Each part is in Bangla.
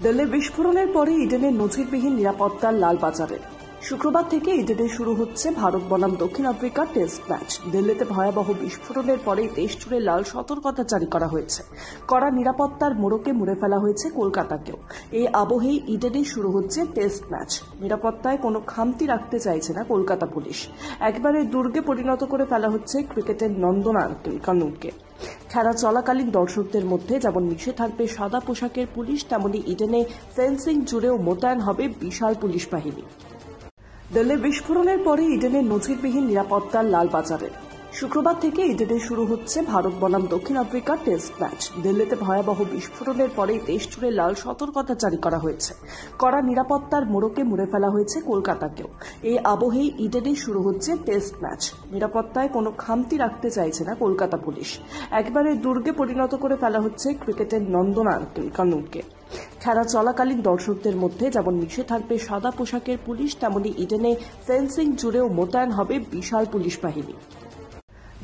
দিল্লি বিস্ফোরণের পরে ইডেনের নজিরবিহীন নিরাপত্তার লালবাজারে শুক্রবার থেকে ইডেনে শুরু হচ্ছে ভারত বনাম দক্ষিণ আফ্রিকার টেস্ট ম্যাচ। দিল্লিতে ভয়াবহ বিস্ফোরণের পরেই দেশ জুড়ে লাল সতর্কতা জারি করা হয়েছে। কড়া নিরাপত্তার মোড়কে মুড়ে ফেলা হয়েছে কলকাতাকেও। এই আবহেই ইডেনে শুরু হচ্ছে টেস্ট ম্যাচ। নিরাপত্তায় কোনো খামতি রাখতে চাইছে না কলকাতা পুলিশ। একবারে দুর্গে পরিণত করে ফেলা হচ্ছে ক্রিকেটের নন্দনকাননকে। খেলা চলাকালীন দর্শকদের মধ্যে যেমন মিশে থাকবে সাদা পোশাকের পুলিশ, তেমনি ইডেনে ফেন্সিং জুড়েও মোতায়েন হবে বিশাল পুলিশ বাহিনী। দিল্লি বিস্ফোরণের পরে ইডেনের নজিরবিহীন নিরাপত্তার লালবাজারে শুক্রবার থেকে ইডেনে শুরু হচ্ছে ভারত বনাম দক্ষিণ আফ্রিকার টেস্ট ম্যাচ। দিল্লিতে ভয়াবহ বিস্ফোরণের পরেই দেশ জুড়ে লাল সতর্কতা জারি করা হয়েছে। কড়া নিরাপত্তার মোড়কে মুড়ে ফেলা হয়েছে কলকাতাকেও। এই আবহেই ইডেনে শুরু হচ্ছে টেস্ট ম্যাচ। নিরাপত্তায় কোনো খামতি রাখতে চাইছে না কলকাতা পুলিশ। একবারে দুর্গে পরিণত করে ফেলা হচ্ছে ক্রিকেটের নন্দনকাননকে। খেলা চলাকালীন দর্শকদের মধ্যে যেমন মিশে থাকবে সাদা পোশাকের পুলিশ, তেমনি ইডেনে ফেন্সিং জুড়েও মোতায়েন হবে বিশাল পুলিশ বাহিনী।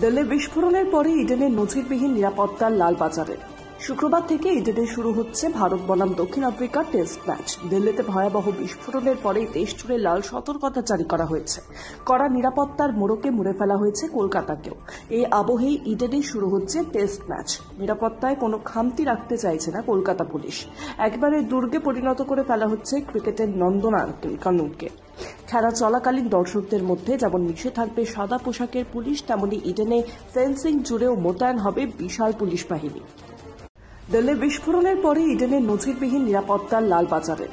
দিল্লি বিস্ফোরণের পরে ইডেনের নজিরবিহীন নিরাপত্তার লালবাজারে শুক্রবার থেকে ইডেনে শুরু হচ্ছে ভারত বনাম দক্ষিণ আফ্রিকার টেস্ট ম্যাচ। দিল্লিতে ভয়াবহ বিস্ফোরণের পরেই দেশ জুড়ে লাল সতর্কতা জারি করা হয়েছে। কড়া নিরাপত্তার মোড়কে মুড়ে ফেলা হয়েছে কলকাতাকেও। এই আবহেই ইডেনে শুরু হচ্ছে টেস্ট ম্যাচ। নিরাপত্তায় কোনো খামতি রাখতে চাইছে না কলকাতা পুলিশ। একবারে দুর্গে পরিণত করে ফেলা হচ্ছে ক্রিকেটের নন্দনকাননকে। খেলা চলাকালীন দর্শকদের মধ্যে যেমন মিশে থাকবে সাদা পোশাকের পুলিশ, তেমনি ইডেনে ফেন্সিং জুড়েও মোতায়েন হবে বিশাল পুলিশ বাহিনী। দিল্লি বিস্ফোরণের পরে ইডেনের নজিরবিহীন নিরাপত্তার লালবাজারে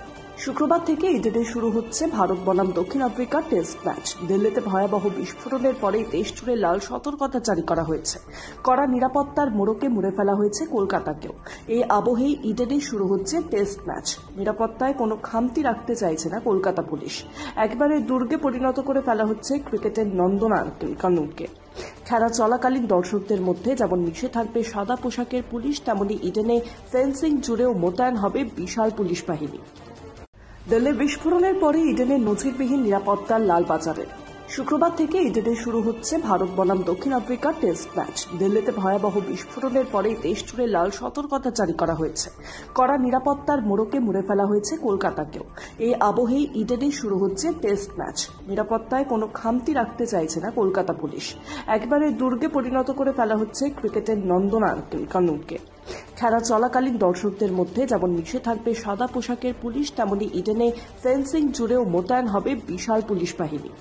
শুক্রবার থেকে ইডেনে শুরু হচ্ছে ভারত বনাম দক্ষিণ আফ্রিকার টেস্ট ম্যাচ। দিল্লিতে ভয়াবহ বিস্ফোরণের পরেই দেশ জুড়ে লাল সতর্কতা জারি করা হয়েছে। কড়া নিরাপত্তার মোড়কে মুড়ে ফেলা হয়েছে কলকাতাকেও। এই আবহেই ইডেনে শুরু হচ্ছে টেস্ট ম্যাচ। নিরাপত্তায় কোনো খামতি রাখতে চাইছে না কলকাতা পুলিশ। একবারে দুর্গে পরিণত করে ফেলা হচ্ছে ক্রিকেটের নন্দনকাননকে। খেলা চলাকালীন দর্শকদের মধ্যে যেমন মিশে থাকবে সাদা পোশাকের পুলিশ, তেমনি ইডেনে ফেন্সিং জুড়েও মোতায়েন হবে বিশাল পুলিশ বাহিনী। দিল্লি বিস্ফোরণের পরে ইডেনের নজিরবিহীন নিরাপত্তার লালবাজারে শুক্রবার থেকে ইডেনে শুরু হচ্ছে ভারত বনাম দক্ষিণ আফ্রিকার টেস্ট ম্যাচ। দিল্লিতে ভয়াবহ বিস্ফোরণের পরেই দেশ জুড়ে লাল সতর্কতা জারি করা হয়েছে। কড়া নিরাপত্তার মোড়কে মুড়ে ফেলা হয়েছে কলকাতাকেও। এই আবহেই ইডেনে শুরু হচ্ছে টেস্ট ম্যাচ। নিরাপত্তায় কোনো খামতি রাখতে চাইছে না কলকাতা পুলিশ। একবারে দুর্গে পরিণত করে ফেলা হচ্ছে ক্রিকেটের নন্দনকাননকে। খেলা চলাকালীন দর্শকদের মধ্যে যেমন মিশে থাকবে সাদা পোশাকের পুলিশ, তেমনি ইডেনে ফেন্সিং জুড়েও মোতায়েন হবে বিশাল পুলিশ বাহিনী।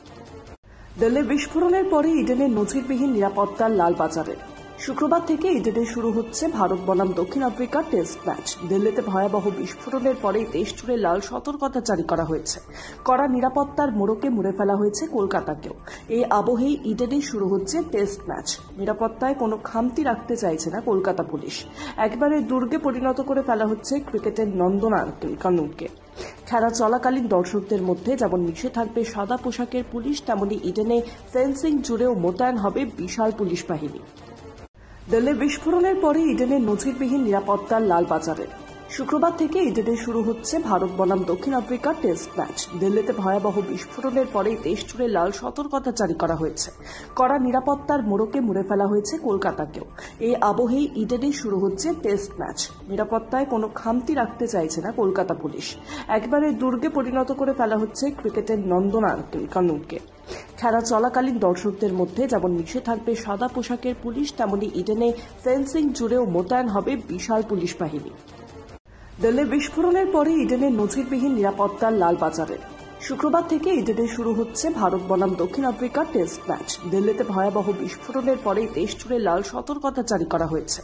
দিল্লি বিস্ফোরণের পরে ইডেনের নজিরবিহীন নিরাপত্তার লালবাজারে শুক্রবার থেকে ইডেনে শুরু হচ্ছে ভারত বনাম দক্ষিণ আফ্রিকার টেস্ট ম্যাচ। দিল্লিতে ভয়াবহ বিস্ফোরণের পরেই দেশ জুড়ে লাল সতর্কতা জারি করা হয়েছে। কড়া নিরাপত্তার মোড়কে মুড়ে ফেলা হয়েছে কলকাতাকেও। এই আবহেই ইডেনে শুরু হচ্ছে টেস্ট ম্যাচ। নিরাপত্তায় কোনো খামতি রাখতে চাইছে না কলকাতা পুলিশ। একবারে দুর্গে পরিণত করে ফেলা হচ্ছে ক্রিকেটের নন্দনকাননকে। খেলা চলাকালীন দর্শকদের মধ্যে যেমন মিশে থাকবে সাদা পোশাকের পুলিশ, তেমনি ইডেনে ফেন্সিং জুড়েও মোতায়েন হবে বিশাল পুলিশ বাহিনী। দিল্লি বিস্ফোরণের পরে ইডেনের নজিরবিহীন নিরাপত্তার লালবাজারে শুক্রবার থেকে ইডেনে শুরু হচ্ছে ভারত বনাম দক্ষিণ আফ্রিকার টেস্ট ম্যাচ। দিল্লিতে ভয়াবহ বিস্ফোরণের পরেই দেশ জুড়ে লাল সতর্কতা জারি করা হয়েছে। কড়া নিরাপত্তার মোড়কে মুড়ে ফেলা হয়েছে কলকাতাকেও। এই আবহেই ইডেনে শুরু হচ্ছে টেস্ট ম্যাচ। নিরাপত্তায় কোনো খামতি রাখতে চাইছে না কলকাতা পুলিশ। একবারে দুর্গে পরিণত করে ফেলা হচ্ছে ক্রিকেটের নন্দনকাননকে। খেলা চলাকালীন দর্শকদের মধ্যে যেমন মিশে থাকবে সাদা পোশাকের পুলিশ, তেমনি ইডেনে ফেন্সিং জুড়েও মোতায়েন হবে বিশাল পুলিশ বাহিনী। দিল্লি বিস্ফোরণের পরে ইডেনের নজিরবিহীন নিরাপত্তার লালবাজারে শুক্রবার থেকে ইডেনে শুরু হচ্ছে ভারত বনাম দক্ষিণ আফ্রিকার টেস্ট ম্যাচ। দিল্লিতে ভয়াবহ বিস্ফোরণের পরেই দেশ জুড়ে লাল সতর্কতা জারি করা হয়েছে।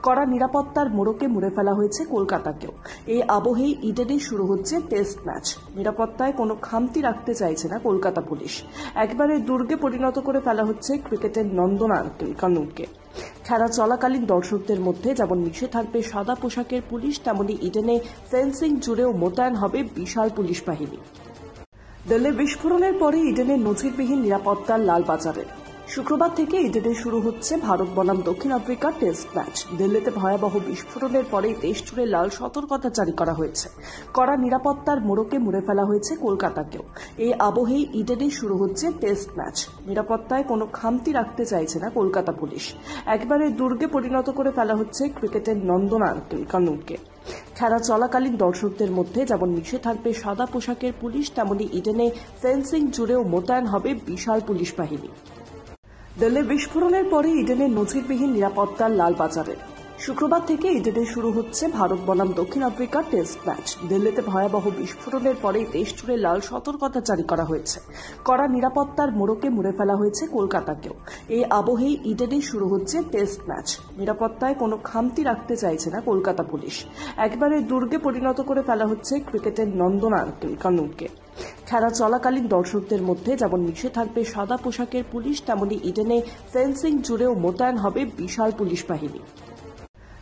কড়া নিরাপত্তার মোড়কে মুড়ে ফেলা হয়েছে কলকাতাকেও। এই আবহেই ইডেনে শুরু হচ্ছে টেস্ট ম্যাচ। নিরাপত্তায় কোনো খামতি রাখতে চাইছে না কলকাতা পুলিশ। একবারে দুর্গে পরিণত করে ফেলা হচ্ছে ক্রিকেটের নন্দনকাননকে। খেলা চলাকালীন দর্শকদের মধ্যে যেমন মিশে থাকবে সাদা পোশাকের পুলিশ, তেমনি ইডেনে ফেন্সিং জুড়েও মোতায়েন হবে বিশাল পুলিশ বাহিনী। দিল্লি বিস্ফোরণের পরে ইডেনের নজিরবিহীন নিরাপত্তার লালবাজারে শুক্রবার থেকে ইডেনে শুরু হচ্ছে ভারত বনাম দক্ষিণ আফ্রিকার টেস্ট ম্যাচ। দিল্লিতে ভয়াবহ বিস্ফোরণের পরেই দেশ জুড়ে লাল সতর্কতা জারি করা হয়েছে। কড়া নিরাপত্তার মোড়কে মুড়ে ফেলা হয়েছে কলকাতাকেও। এই আবহেই ইডেনে শুরু হচ্ছে টেস্ট ম্যাচ। নিরাপত্তায় কোনো খামতি রাখতে চাইছে না কলকাতা পুলিশ। একবারে দুর্গে পরিণত করে ফেলা হচ্ছে ক্রিকেটের নন্দনকাননকে। খেলা চলাকালীন দর্শকদের মধ্যে যেমন মিশে থাকবে সাদা পোশাকের পুলিশ, তেমনি ইডেনে ফেন্সিং জুড়েও মোতায়েন হবে বিশাল পুলিশ বাহিনী। দিল্লি বিস্ফোরণের পরে ইডেনের নজিরবিহীন নিরাপত্তার লালবাজারে শুক্রবার থেকে ইডেনে শুরু হচ্ছে ভারত বনাম দক্ষিণ আফ্রিকার টেস্ট ম্যাচ। দিল্লিতে ভয়াবহ বিস্ফোরণের পরে দেশ জুড়ে লাল সতর্কতা জারি করা হয়েছে। কড়া নিরাপত্তার মোড়কে মুড়ে ফেলা হয়েছে কলকাতাকেও। এই আবহেই ইডেনে শুরু হচ্ছে টেস্ট ম্যাচ। নিরাপত্তায় কোনো খামতি রাখতে চাইছে না কলকাতা পুলিশ। একবারে দুর্গে পরিণত করে ফেলা হচ্ছে ক্রিকেটের নন্দনকাননকে। খেলা চলাকালীন দর্শকদের মধ্যে যেমন মিশে থাকবে সাদা পোশাকের পুলিশ, তেমনি ইডেনে ফেন্সিং জুড়েও মোতায়েন হবে বিশাল পুলিশ বাহিনী।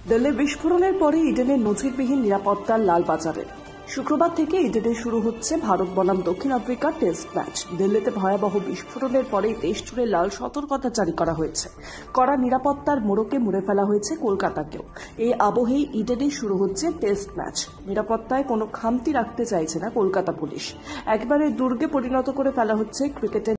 দিল্লি বিস্ফোরণের পরে ইডেনের নজিরবিহীন নিরাপত্তার লালবাজারে শুক্রবার থেকে ইডেনে শুরু হচ্ছে ভারত বনাম দক্ষিণ আফ্রিকার টেস্ট ম্যাচ। দিল্লিতে ভয়াবহ বিস্ফোরণের পরে দেশ জুড়ে লাল সতর্কতা জারি করা হয়েছে। কড়া নিরাপত্তার মোড়কে মুড়ে ফেলা হয়েছে কলকাতাকেও। এই আবহেই ইডেনে শুরু হচ্ছে টেস্ট ম্যাচ। নিরাপত্তায় কোনো খামতি রাখতে চাইছে না কলকাতা পুলিশ। একবারে দুর্গে পরিণত করে ফেলা হচ্ছে ক্রিকেটের